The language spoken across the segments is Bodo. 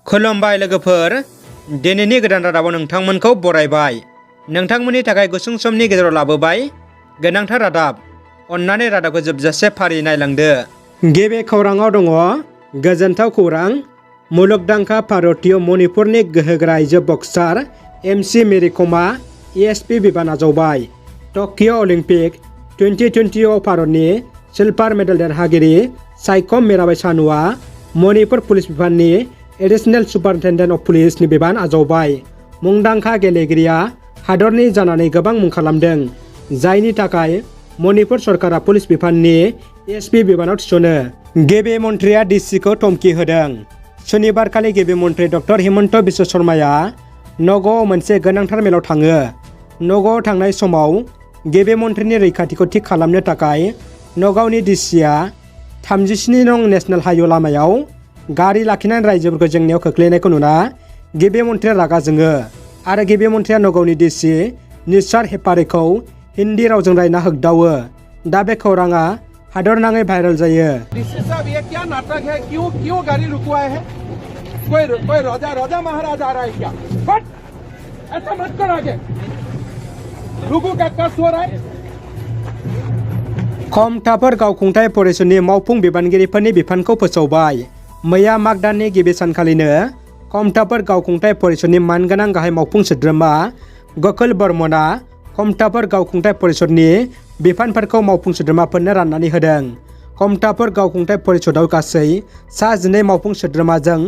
खुलुमबाय लोगोफोर, दिनैनि गोदान रादाबाव नोंथांमोनखौ बरायबाय। नोंथांमोननि थाखाय गुसुं समनि गेजेराव लाबोबाय गोनांथार रादाब। अन्नानै रादाबखौ जोबजासे फारि नायलांदो। गिबि खौराङाव दङ गोजोनथाव खौरां। मुलुगदांखा भारतीय मणिपुरनि गोहोगोरा आइजो बक्सार एमसि मेरि कमआ एएसपि बिबान आजावबाय। टकिअ अलिम्पिक 2020 भारतनि सिलभार मेडेल देरहागिरि साइखम मिराबाई सानुआ मणिपुर पुलिस बिफाननि एडिशनेल सुपारिनटेन्डेन्ट अफ पुलिसनि बिबान आजावबाय। मुंदांखा गेलेगिरिया हादरनि जानानै गोबां मुं खालामदों, जायनि थाखाय मणिपुर सरकारा पुलिस बिफाननि एसपि बिबानाव थिसनो। गिबि मन्थ्रिया डिसिखौ धमकी होदों। सुनिबारखालि गिबि मन्थ्रि डक्टर हिमन्त बिश्व शर्माया नगावआव मोनसे गोनांथार मेलाव थाङो। नगावआव थांनाय समाव गिबि मन्थ्रिनि रैखाथिखौ थि खालामनो थाखाय नगावनि डिसिआ 37 नं नेशनेल हाइवे लामायाव गारि लाखिनानै रायजोफोरखौ जेंनायाव खोख्लैनायखौ नुना गिबि मन्थ्रिया रागा जोङो आरो गिबि मन्थ्रिया नगावनि डिसि निसार हेपारिखौ हिन्दी रावजों रायना होगदावो। दा बे खौराङा हादरनाङै भाइरेल जायो। डीसी साहब ये क्या नाटक है? क्यों गाड़ी रुकवाए हैं? कोई राजा महाराज आ रहा है क्या? बट ऐसा मत कर, आगे रुकू का कस हो रहा है। खमथाफोर गावखुंथाय फरायसंनि मावफुं बिबानगिरिफोरनि बिफानखौ फोसावबाय। मैया माग दाननि गिबि सानखालिनो खमथाफोर गावखुंथाय फरायसंनि मानगोनां गाहाय मावफुं सोद्रोमा गकुल बर्मनआ खमथाफोर गावखुंथाय फरायसंनि बिफानफोरखौ मावफुं सोद्रोमाफोरनो राननानै होदों। खमथाफोर गावखुंथाय फरायसंआव गासै 12 मावफुं सोद्रोमाजों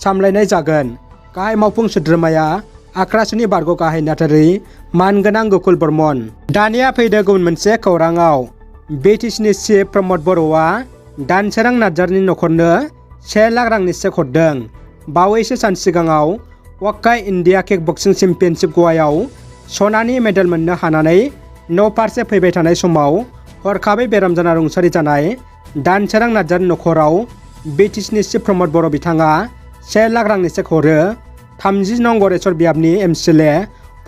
सामलायनाय जागोन। गाहाय मावफुं सोद्रोमाया आक्रासुनि बारग' गाहाय नेहाथारि मानगोनां गकुल बर्मन। दानिया फैदो गुबुन मोनसे खौराङाव। बिटिसिनि चिफ प्रमद बर'आ दानसोरां नार्जारिनि नखरनो 1 लाख रांनि चेक हरदों। बावैसो सान सिगाङाव वक्काइ इन्डिया किक बक्सिं चेम्पियनशिप गवायाव सनानि मेडेल मोननो हानानै न' फारसे फैबाय थानाय समाव हरखाबै बेराम जाना रुंसारि जानाय दानसोरां नार्जारिनि नखराव बिटिसिनि चिफ प्रमद बर' बिथाङा 1 लाख रांनि चेक हरो। 30 नं गरेस्वर बियाबनि एमसिएलए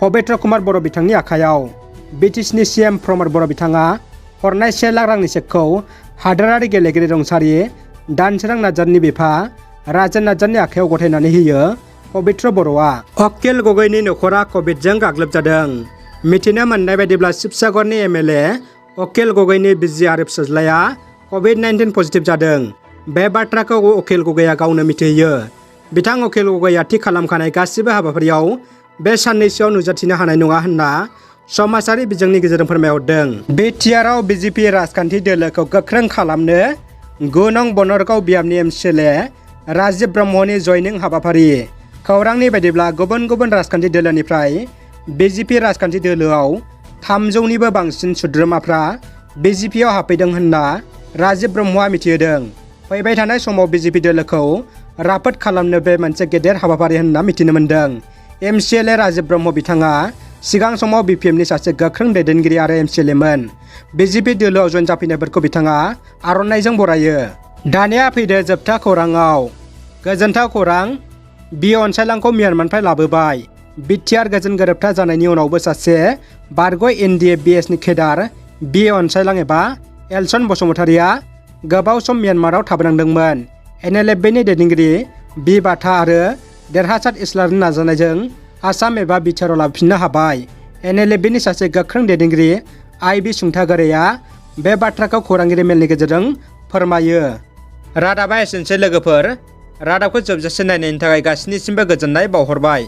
पबित्र कुमार बर' बिथांनि आखायाव। बिटिसिनि सिएम प्रमद बर' बिथाङा हरनाय 1 लाख रांनि चेकखौ हादोरारि गेलेगिरि रुंसारि दानसोरां नार्जारिनि बिफा राजेन नार्जारिनि आखायाव गथायनानै होयो। पबित्र बर'आ अकिल गगैनि नखरा कभिडजों गाग्लोबजादों। मिथिनो मोननाय बायदिब्ला शिबसागरनि एमएलए अकिल गगैनि बिसि आरो फिसाज्लाया COVID-19 पजिटिभ जादों। बे बाथ्राखौ अकिल गगैया गावनो मिथिहोयो। बिथां अकिल गगैया थि खालामखानाय गासिबो हाबाफारियाव बे साननैसोआव नुजाथिनो हानाय नङा होनना समाजारि बिजोंनि गेजेरजों फोरमायहरदों। BTRआव BJP राजखान्थि दोलोखौ गोख्रों खालामनो 9 नं बनरगाव बियाबनि एमसिएलए राजीव ब्रह्मनि जयनिं हाबाफारि। खौरांनि बायदिब्ला गुबुन गुबुन राजखान्थि दोलोनिफ्राय BJP राजखान्थि दोलोआव 300निबो बांसिन सोद्रोमाफ्रा BJPआव हाबफैदों होनना राजीव ब्रह्मआ मिथिहोदों। फैबाय थानाय समाव BJP दोलोखौ राफोद खालामनो बे मोनसे गेदेर हाबाफारि होनना मिथिनो मोन्दों। एमसिएलए राजीव ब्रह्म बिथाङा सिगां समाव BPMनि सासे गोख्रों दैदेनगिरि आरो एमसिएलएमोन। BJP दोलोआव जइन जाफैनायफोरखौ बिथाङा आर'नाइजों बरायो। दानिया फैदो जोबथा खौराङाव। गोजोनथाव खौरां, बि अनसायलांखौ म्यानमारनिफ्राय लाबोबाय। BTR गोजोन गोरोबथा जानायनि उनावबो सासे बारग' NDA BSनि केडार बि अनसायलां एबा एलसन बसुमतारिया गोबाव सम म्यानमाराव थाबोनांदोंमोन। NLFनि दैदेनगिरि बि बाथा आरो देरहासार इस्लारनि नाजानायजों आसाम एबा BTRआव लाबोफिननो हाबाय। NLFनि सासे गोख्रों दैदेनगिरि IB सुंथागोराया बे बाथ्राखौ खौरांगिरि मेलनि गेजेरजों फोरमायो। रादाबा एसेनोसै लोगोफोर। रादाबखौ जोबजासे नायनायनि थाखाय गासैनिसिमबो गोजोननाय बावहरबाय।